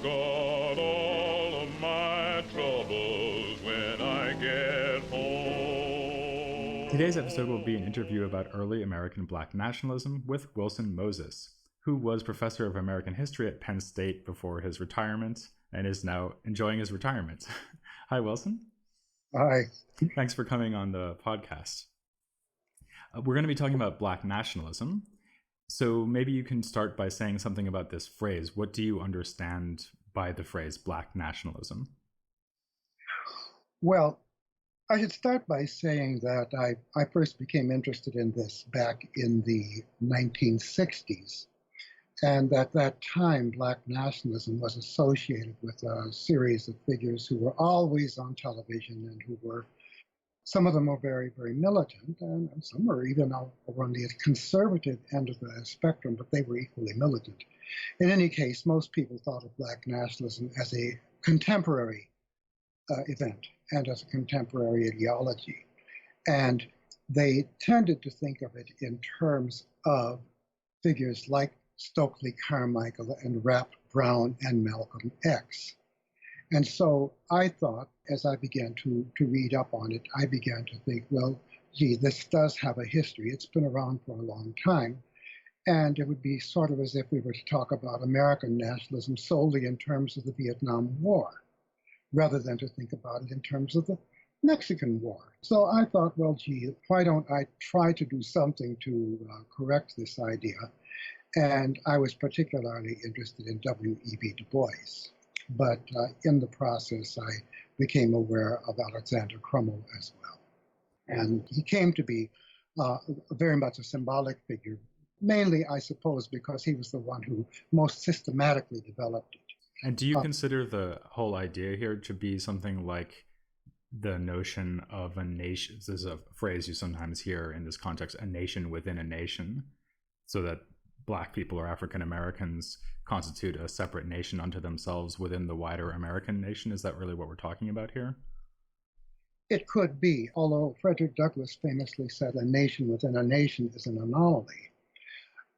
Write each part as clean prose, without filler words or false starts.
forgot all of my troubles when I get home. Today's episode will be an interview about early American black nationalism with Wilson Moses, who was professor of American history at Penn State before his retirement and is now enjoying his retirement. Hi, Wilson. Hi. Thanks for coming on the podcast. We're going to be talking about black nationalism. So maybe you can start by saying something about this phrase. What do you understand by the phrase black nationalism? Well, I should start by saying that I first became interested in this back in the 1960s. And at that time, black nationalism was associated with a series of figures who were always on television and who were, some of them were very, very militant, and some were even over on the conservative end of the spectrum, but they were equally militant. In any case, most people thought of black nationalism as a contemporary event and as a contemporary ideology. And they tended to think of it in terms of figures like Stokely Carmichael and Rap Brown and Malcolm X. And so I thought, as I began to read up on it, I began to think, well, gee, this does have a history. It's been around for a long time. And it would be sort of as if we were to talk about American nationalism solely in terms of the Vietnam War, rather than to think about it in terms of the Mexican War. So I thought, well, gee, why don't I try to do something to correct this idea? And I was particularly interested in W.E.B. Du Bois. But in the process, I became aware of Alexander Crummell as well. And he came to be very much a symbolic figure, mainly, I suppose, because he was the one who most systematically developed it. And do you consider the whole idea here to be something like the notion of a nation? This is a phrase you sometimes hear in this context, a nation within a nation, so that Black people or African Americans constitute a separate nation unto themselves within the wider American nation? Is that really what we're talking about here? It could be, although Frederick Douglass famously said a nation within a nation is an anomaly.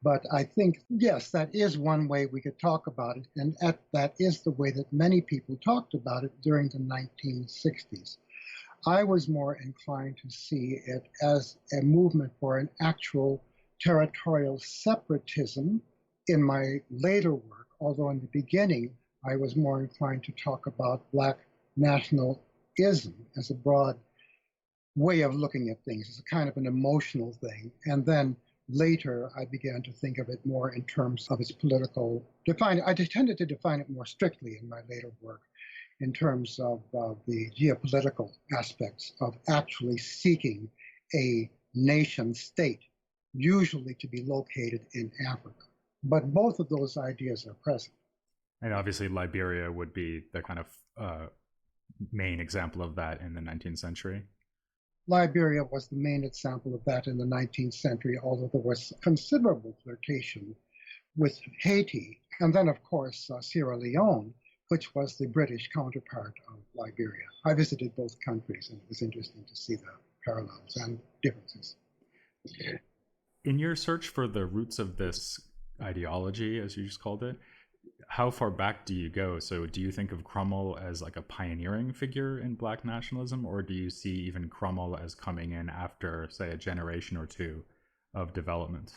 But I think, yes, that is one way we could talk about it, and that is the way that many people talked about it during the 1960s. I was more inclined to see it as a movement for an actual territorial separatism in my later work, although in the beginning I was more inclined to talk about black nationalism as a broad way of looking at things, as a kind of an emotional thing. And then later I began to think of it more in terms of its political define. I tended to define it more strictly in my later work in terms of the geopolitical aspects of actually seeking a nation state, usually to be located in Africa. But both of those ideas are present. And obviously Liberia would be the kind of main example of that in the 19th century. Liberia was the main example of that in the 19th century, although there was considerable flirtation with Haiti. And then, of course, Sierra Leone, which was the British counterpart of Liberia. I visited both countries, and it was interesting to see the parallels and differences. In your search for the roots of this ideology, as you just called it, how far back do you go? So do you think of Crummell as like a pioneering figure in black nationalism, or do you see even Crummell as coming in after, say, a generation or two of development?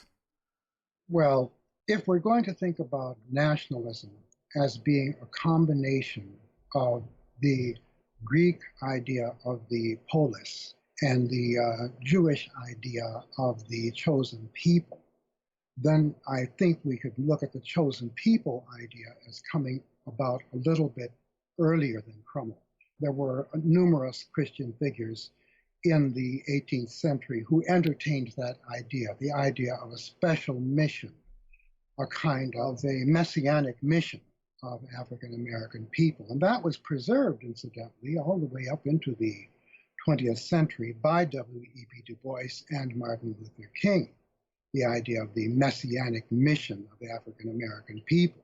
Well, if we're going to think about nationalism as being a combination of the Greek idea of the polis and the Jewish idea of the chosen people, then I think we could look at the chosen people idea as coming about a little bit earlier than Crummell. There were numerous Christian figures in the 18th century who entertained that idea, the idea of a special mission, a kind of a messianic mission of African American people. And that was preserved, incidentally, all the way up into the 20th century by W.E.B. Du Bois and Martin Luther King, the idea of the messianic mission of African American people.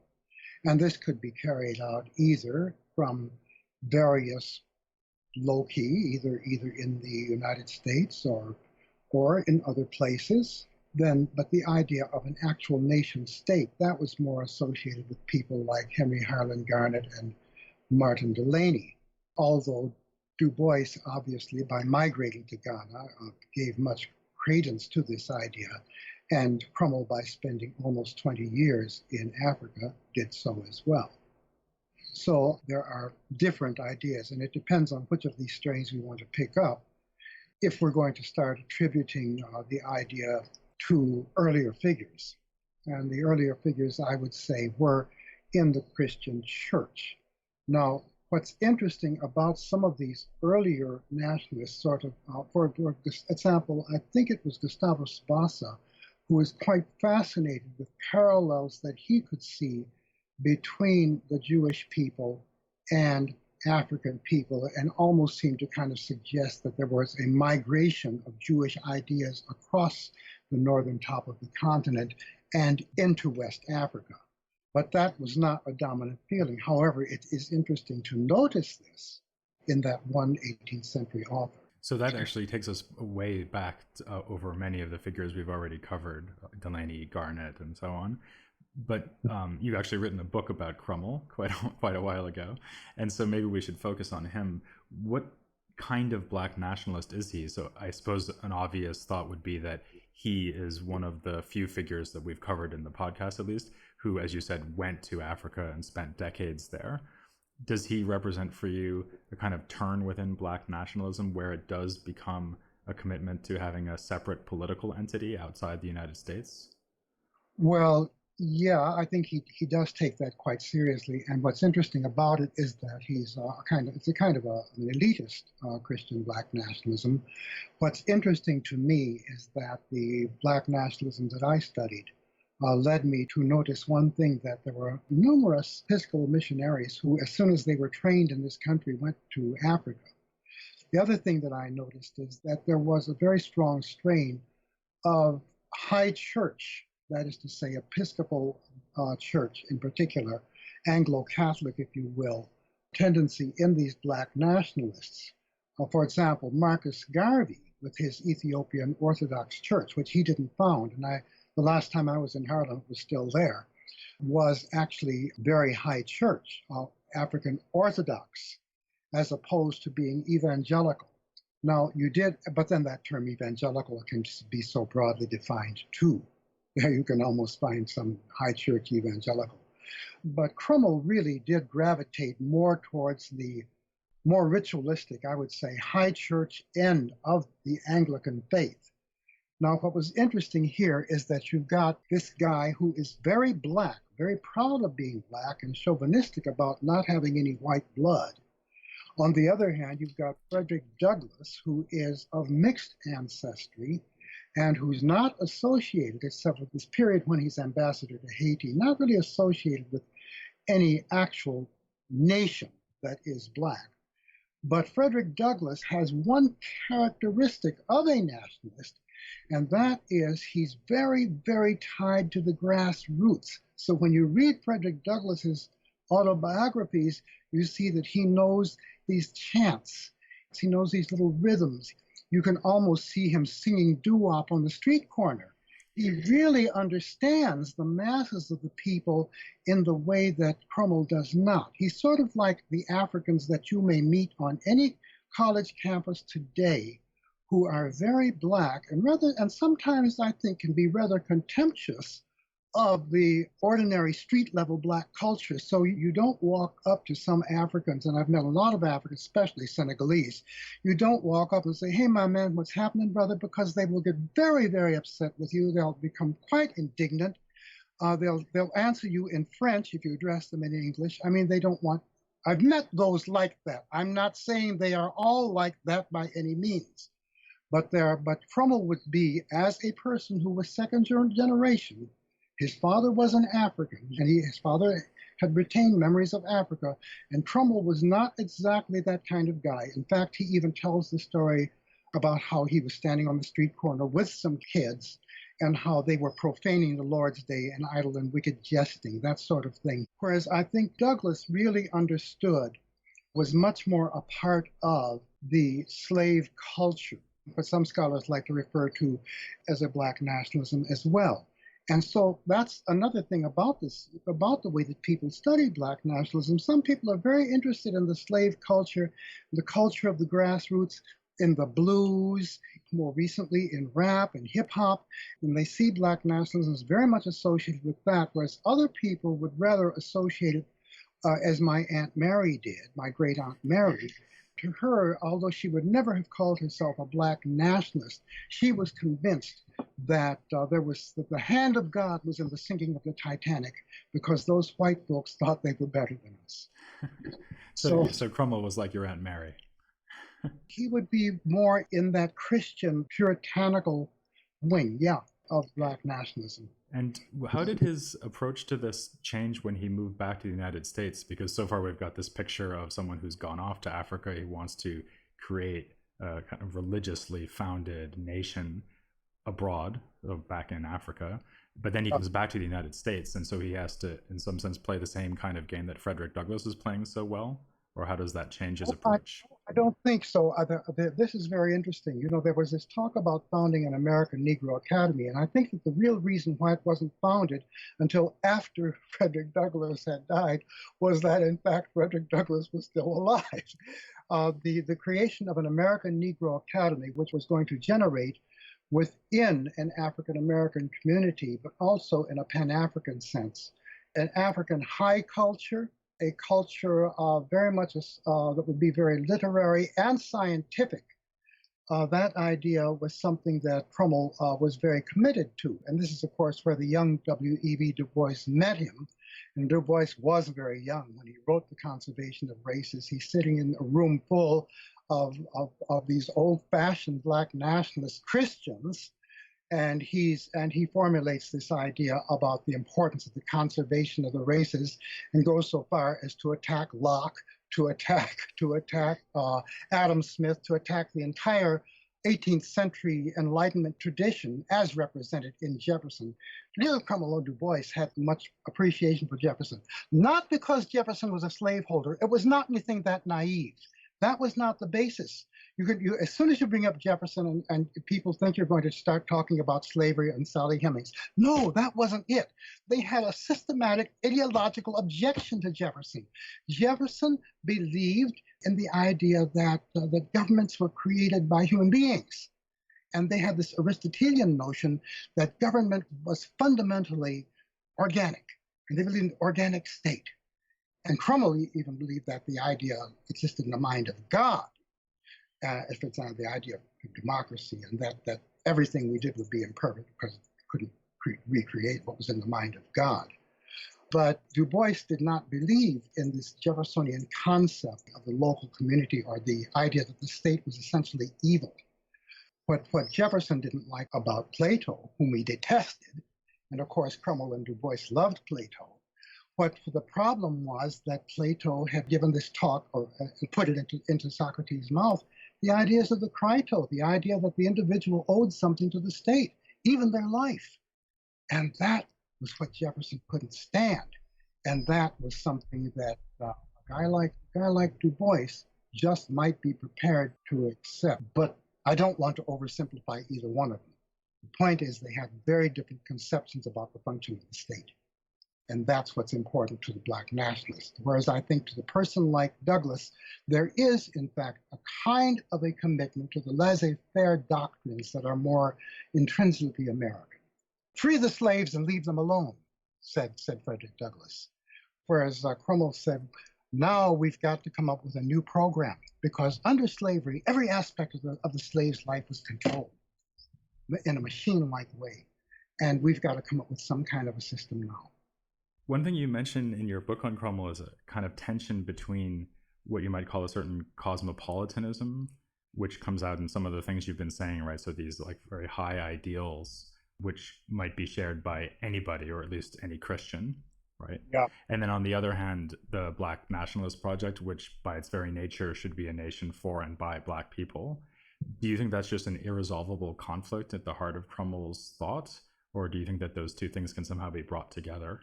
And this could be carried out either from various loci, either in the United States or in other places. but the idea of an actual nation state, that was more associated with people like Henry Harlan Garnet and Martin Delany. Although Du Bois, obviously, by migrating to Ghana, gave much credence to this idea, and Crummell, by spending almost 20 years in Africa, did so as well. So there are different ideas, and it depends on which of these strains we want to pick up if we're going to start attributing the idea to earlier figures. And the earlier figures, I would say, were in the Christian church. Now, what's interesting about some of these earlier nationalists, sort of, for example, I think it was Gustavo Spasa, who was quite fascinated with parallels that he could see between the Jewish people and African people, and almost seemed to kind of suggest that there was a migration of Jewish ideas across the northern top of the continent and into West Africa. But that was not a dominant feeling. However, it is interesting to notice this in that one 18th century author. So that actually takes us way back over many of the figures we've already covered, Delany, Garnet, and so on. But you've actually written a book about Crummell quite a while ago. And so maybe we should focus on him. What kind of Black nationalist is he? So I suppose an obvious thought would be that he is one of the few figures that we've covered in the podcast, at least, who, as you said, went to Africa and spent decades there. Does he represent for you a kind of turn within Black nationalism where it does become a commitment to having a separate political entity outside the United States? Well, yeah, I think he does take that quite seriously. And what's interesting about it is that he's it's a kind of an elitist Christian Black nationalism. What's interesting to me is that the Black nationalism that I studied led me to notice one thing, that there were numerous Episcopal missionaries who, as soon as they were trained in this country, went to Africa. The other thing that I noticed is that there was a very strong strain of high church, that is to say, Episcopal church in particular, Anglo-Catholic, if you will, tendency in these Black nationalists. For example, Marcus Garvey, with his Ethiopian Orthodox Church, which he didn't found, and the last time I was in Harlem, it was still there, was actually very high church, African Orthodox, as opposed to being evangelical. Now, but then that term evangelical can be so broadly defined too. You can almost find some high church evangelical. But Crummell really did gravitate more towards the more ritualistic, I would say, high church end of the Anglican faith. Now, what was interesting here is that you've got this guy who is very Black, very proud of being Black, and chauvinistic about not having any white blood. On the other hand, you've got Frederick Douglass, who is of mixed ancestry, and who's not associated, except for this period when he's ambassador to Haiti, not really associated with any actual nation that is Black. But Frederick Douglass has one characteristic of a nationalist, and that is he's very, very tied to the grassroots. So when you read Frederick Douglass's autobiographies, you see that he knows these chants. He knows these little rhythms. You can almost see him singing doo-wop on the street corner. He really understands the masses of the people in the way that Crummell does not. He's sort of like the Africans that you may meet on any college campus today, who are very Black and sometimes I think can be rather contemptuous of the ordinary street level Black culture. So you don't walk up to some Africans, and I've met a lot of Africans, especially Senegalese. You don't walk up and say, "Hey, my man, what's happening, brother?" Because they will get very, very upset with you. They'll become quite indignant. They'll answer you in French if you address them in English. I mean, they don't want. I've met those like that. I'm not saying they are all like that by any means, but Crummell would be, as a person who was second generation. His father was an African, and his father had retained memories of Africa, and Crummell was not exactly that kind of guy. In fact, he even tells the story about how he was standing on the street corner with some kids and how they were profaning the Lord's Day and idle and wicked jesting, that sort of thing. Whereas I think Douglass really understood, was much more a part of the slave culture. what some scholars like to refer to as a black nationalism as well. And so that's another thing about this, about the way that people study black nationalism. Some people are very interested in the slave culture, the culture of the grassroots, in the blues, more recently in rap and hip hop, and they see black nationalism as very much associated with that, whereas other people would rather associate it as my Aunt Mary did, my great Aunt Mary. To her, although she would never have called herself a black nationalist, she was convinced that the hand of God was in the sinking of the Titanic because those white folks thought they were better than us. So Crummell was like your Aunt Mary. He would be more in that Christian puritanical wing, yeah, of black nationalism. And how did his approach to this change when he moved back to the United States? Because so far we've got this picture of someone who's gone off to Africa. He wants to create a kind of religiously founded nation abroad, back in Africa. But then he comes back to the United States, and so he has to, in some sense, play the same kind of game that Frederick Douglass is playing so well? Or how does that change his approach? I don't think so. This is very interesting. You know, there was this talk about founding an American Negro Academy, and I think that the real reason why it wasn't founded until after Frederick Douglass had died was that, in fact, Frederick Douglass was still alive. The creation of an American Negro Academy, which was going to generate within an African American community, but also in a Pan-African sense, an African high culture, a culture very much that would be very literary and scientific. That idea was something that Crummell was very committed to. And this is, of course, where the young W.E.B. Du Bois met him. And Du Bois was very young when he wrote The Conservation of Races. He's sitting in a room full of these old-fashioned black nationalist Christians. And he formulates this idea about the importance of the conservation of the races, and goes so far as to attack Locke, to attack Adam Smith, to attack the entire 18th century Enlightenment tradition as represented in Jefferson. Neither Crummell or Du Bois had much appreciation for Jefferson, not because Jefferson was a slaveholder. It was not anything that naive. That was not the basis. As soon as you bring up Jefferson and people think you're going to start talking about slavery and Sally Hemings. No, that wasn't it. They had a systematic ideological objection to Jefferson. Jefferson believed in the idea that governments were created by human beings. And they had this Aristotelian notion that government was fundamentally organic. And they believed in the organic state. And Crummell even believed that the idea existed in the mind of God. If it's on the idea of democracy, and that everything we did would be imperfect because it couldn't recreate what was in the mind of God. But Du Bois did not believe in this Jeffersonian concept of the local community, or the idea that the state was essentially evil. What Jefferson didn't like about Plato, whom he detested, and of course Crummell and Du Bois loved Plato, what the problem was that Plato had given this talk, or put it into Socrates' mouth, the ideas of the Crito, the idea that the individual owed something to the state, even their life. And that was what Jefferson couldn't stand. And that was something that a guy like Du Bois just might be prepared to accept. But I don't want to oversimplify either one of them. The point is they have very different conceptions about the function of the state. And that's what's important to the black nationalist. Whereas I think to the person like Douglass, there is, in fact, a kind of a commitment to the laissez-faire doctrines that are more intrinsically American. Free the slaves and leave them alone, said Frederick Douglass. Whereas Crummell said, now we've got to come up with a new program, because under slavery, every aspect of the slave's life was controlled in a machine-like way. And we've got to come up with some kind of a system now. One thing you mentioned in your book on Crummell is a kind of tension between what you might call a certain cosmopolitanism, which comes out in some of the things you've been saying, right? So these like very high ideals, which might be shared by anybody, or at least any Christian, right? Yeah. And then on the other hand, the Black Nationalist Project, which by its very nature should be a nation for and by Black people. Do you think that's just an irresolvable conflict at the heart of Crummell's thought? Or do you think that those two things can somehow be brought together?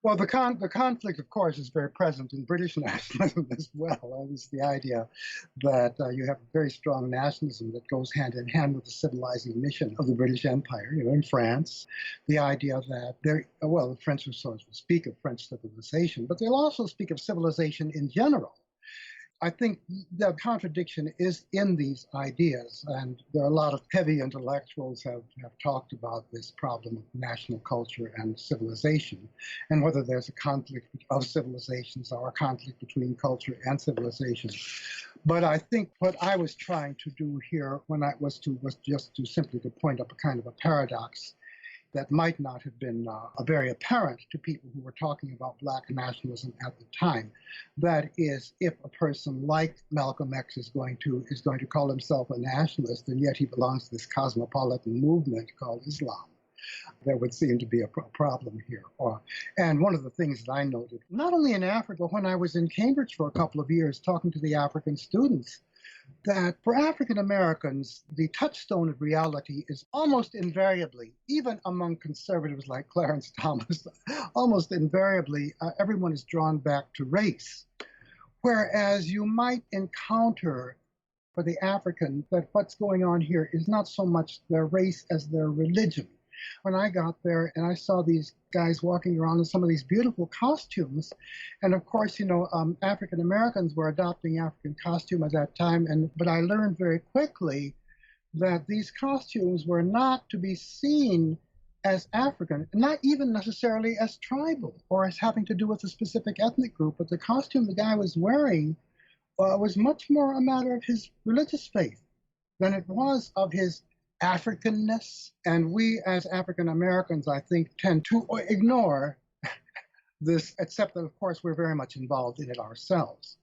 Well, the conflict, of course, is very present in British nationalism as well. It's the idea that you have a very strong nationalism that goes hand in hand with the civilizing mission of the British Empire, in France. The idea that the French will speak of French civilization, but they'll also speak of civilization in general. I think the contradiction is in these ideas, and there are a lot of heavy intellectuals have talked about this problem of national culture and civilization, and whether there's a conflict of civilizations or a conflict between culture and civilization. But I think what I was trying to do here was just to simply to point up a kind of a paradox that might not have been very apparent to people who were talking about Black nationalism at the time. That is, if a person like Malcolm X is going to call himself a nationalist, and yet he belongs to this cosmopolitan movement called Islam, there would seem to be a problem here. And one of the things that I noted, not only in Africa, when I was in Cambridge for a couple of years talking to the African students, that for African Americans, the touchstone of reality is almost invariably, even among conservatives like Clarence Thomas, almost invariably, everyone is drawn back to race. Whereas you might encounter for the African that what's going on here is not so much their race as their religion. When I got there and I saw these guys walking around in some of these beautiful costumes, and of course, African Americans were adopting African costume at that time, but I learned very quickly that these costumes were not to be seen as African, not even necessarily as tribal or as having to do with a specific ethnic group, but the costume the guy was wearing was much more a matter of his religious faith than it was of his Africanness. And we as African Americans, I think, tend to ignore this, except that, of course, we're very much involved in it ourselves.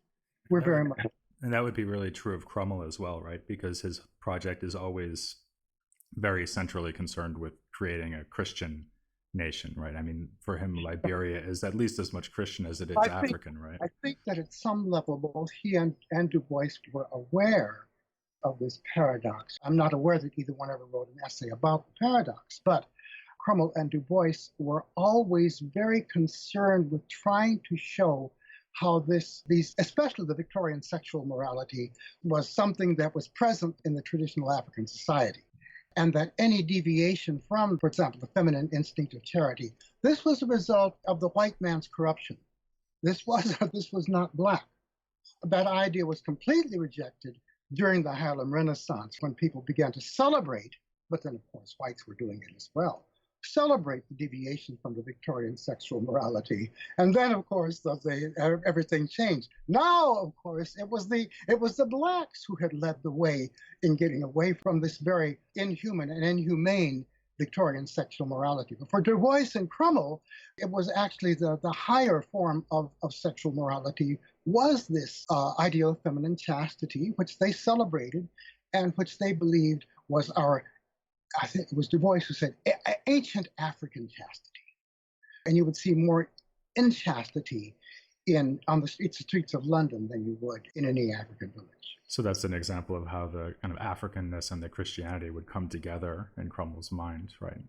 We're very much. And that would be really true of Crummell as well, right? Because his project is always very centrally concerned with creating a Christian nation, right? I mean, for him, Liberia is at least as much Christian as it is African, right? I think that at some level, both he and Du Bois were aware of this paradox. I'm not aware that either one ever wrote an essay about the paradox, but Crummell and Du Bois were always very concerned with trying to show how these, especially the Victorian sexual morality, was something that was present in the traditional African society, and that any deviation from, for example, the feminine instinct of charity, this was a result of the white man's corruption. This was not Black. That idea was completely rejected during the Harlem Renaissance, when people began to celebrate, but then, of course, whites were doing it as well, celebrate the deviation from the Victorian sexual morality. And then, of course, everything changed. Now, of course, it was the Blacks who had led the way in getting away from this very inhuman and inhumane Victorian sexual morality. But for Du Bois and Crummell, it was actually the higher form of sexual morality was this ideal of feminine chastity, which they celebrated and which they believed was I think it was Du Bois who said, ancient African chastity. And you would see more inchastity on the streets of London than you would in any African village. So that's an example of how the kind of Africanness and the Christianity would come together in Crummell's mind, right?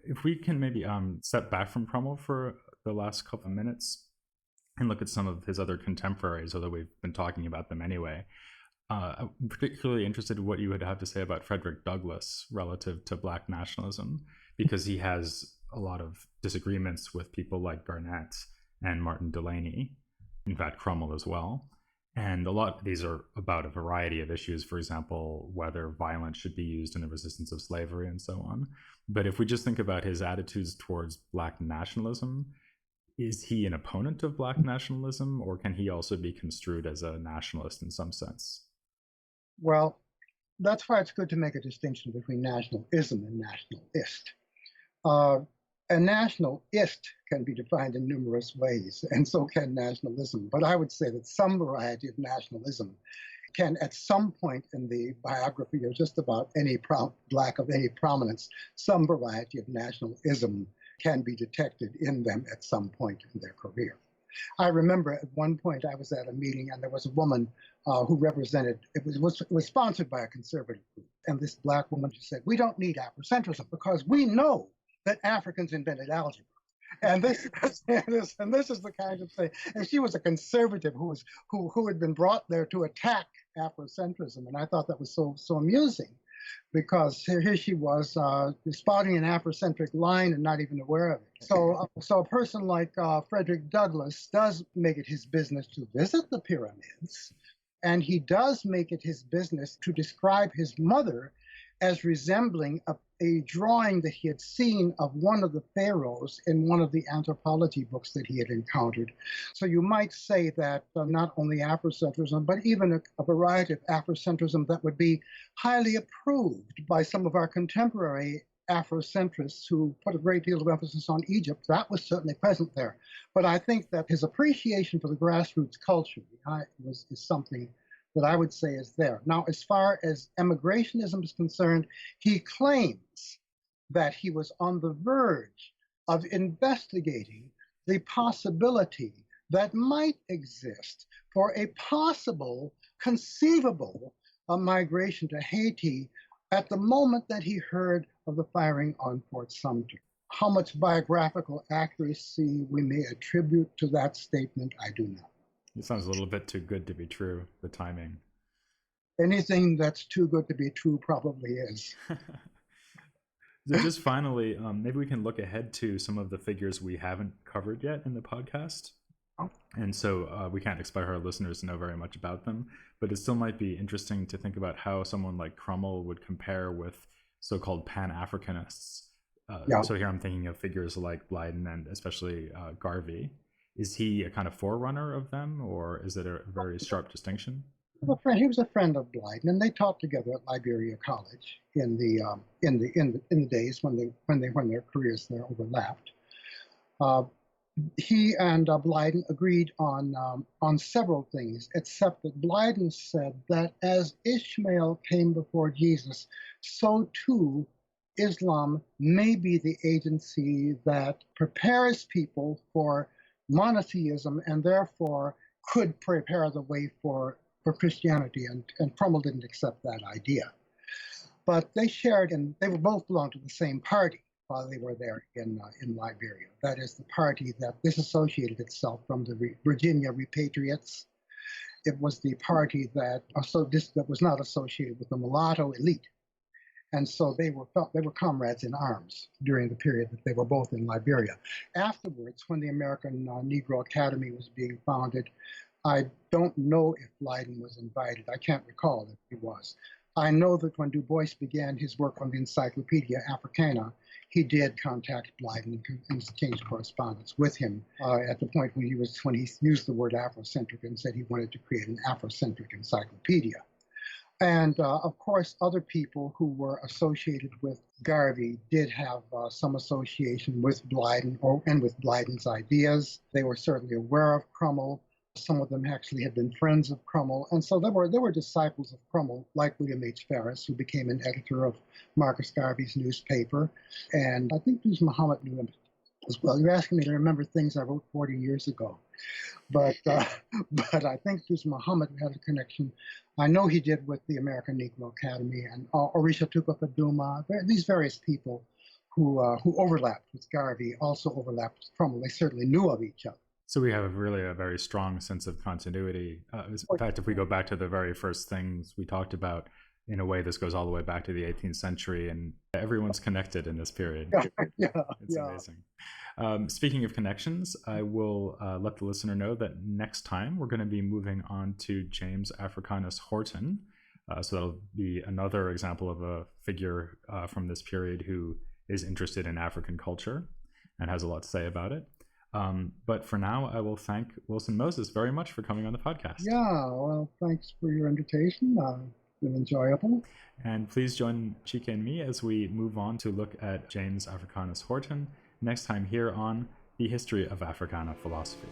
If we can maybe step back from Crummell for the last couple of minutes and look at some of his other contemporaries, although we've been talking about them anyway. I'm particularly interested in what you would have to say about Frederick Douglass relative to Black nationalism, because he has a lot of disagreements with people like Garnett and Martin Delany, in fact, Crummell as well. And a lot of these are about a variety of issues, for example, whether violence should be used in the resistance of slavery and so on. But if we just think about his attitudes towards Black nationalism, is he an opponent of Black nationalism, or can he also be construed as a nationalist in some sense? Well, that's why it's good to make a distinction between nationalism and nationalist. A nationalist can be defined in numerous ways, and so can nationalism. But I would say that some variety of nationalism can, at some point in the biography of just about any Black of any prominence, some variety of nationalism can be detected in them at some point in their career. I remember at one point I was at a meeting and there was a woman who represented, it was sponsored by a conservative group. And this Black woman said, we don't need Afrocentrism because we know that Africans invented algebra. And this is the kind of thing. And she was a conservative who had been brought there to attack Afrocentrism, and I thought that was so amusing, because here she was spotting an Afrocentric line and not even aware of it. So a person like Frederick Douglass does make it his business to visit the pyramids, and he does make it his business to describe his mother as resembling a drawing that he had seen of one of the pharaohs in one of the anthropology books that he had encountered. So you might say that not only Afrocentrism, but even a variety of Afrocentrism that would be highly approved by some of our contemporary Afrocentrists who put a great deal of emphasis on Egypt, that was certainly present there. But I think that his appreciation for the grassroots culture is something that I would say is there. Now, as far as emigrationism is concerned, he claims that he was on the verge of investigating the possibility that might exist for a possible, conceivable migration to Haiti at the moment that he heard of the firing on Fort Sumter. How much biographical accuracy we may attribute to that statement, I do not. It sounds a little bit too good to be true, the timing. Anything that's too good to be true probably is. So just finally, maybe we can look ahead to some of the figures we haven't covered yet in the podcast. And so we can't expect our listeners to know very much about them, but it still might be interesting to think about how someone like Crummell would compare with so-called Pan-Africanists. So here I'm thinking of figures like Blyden and especially Garvey. Is he a kind of forerunner of them, or is it a very sharp distinction? He was a friend of Blyden, and they taught together at Liberia College in the days when their careers there overlapped. He and Blyden agreed on several things, except that Blyden said that as Ishmael came before Jesus, so too Islam may be the agency that prepares people for monotheism and therefore could prepare the way for Christianity, and Crummell didn't accept that idea. But they shared, and they were both belonged to the same party while they were there in Liberia. That is the party that disassociated itself from the Virginia Repatriates. It was the party that was not associated with the mulatto elite. And so they were comrades in arms during the period that they were both in Liberia. Afterwards, when the American Negro Academy was being founded, I don't know if Blyden was invited. I can't recall if he was. I know that when Du Bois began his work on the Encyclopedia Africana, he did contact Blyden and exchanged correspondence with him at the point when he used the word Afrocentric and said he wanted to create an Afrocentric encyclopedia. And of course, other people who were associated with Garvey did have some association with Blyden and with Blyden's ideas. They were certainly aware of Crummell. Some of them actually had been friends of Crummell. And so there were disciples of Crummell, like William H. Ferris, who became an editor of Marcus Garvey's newspaper. And I think Duz Muhammad knew him as well. You're asking me to remember things I wrote 40 years ago. But I think Duz Muhammad had a connection. I know he did with the American Negro Academy and Orisha Tuka Duma. These various people who overlapped with Garvey also overlapped with Crummell. They certainly knew of each other. So we have really a very strong sense of continuity. In fact, if we go back to the very first things we talked about, in a way, this goes all the way back to the 18th century, and everyone's connected in this period. It's amazing. Speaking of connections, I will let the listener know that next time we're going to be moving on to James Africanus Horton. So that'll be another example of a figure from this period who is interested in African culture and has a lot to say about it. But for now, I will thank Wilson Moses very much for coming on the podcast. Yeah, well, thanks for your invitation. It's been enjoyable. And please join Chika and me as we move on to look at James Africanus Horton next time here on The History of Africana Philosophy.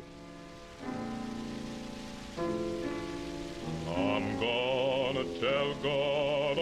I'm gonna tell God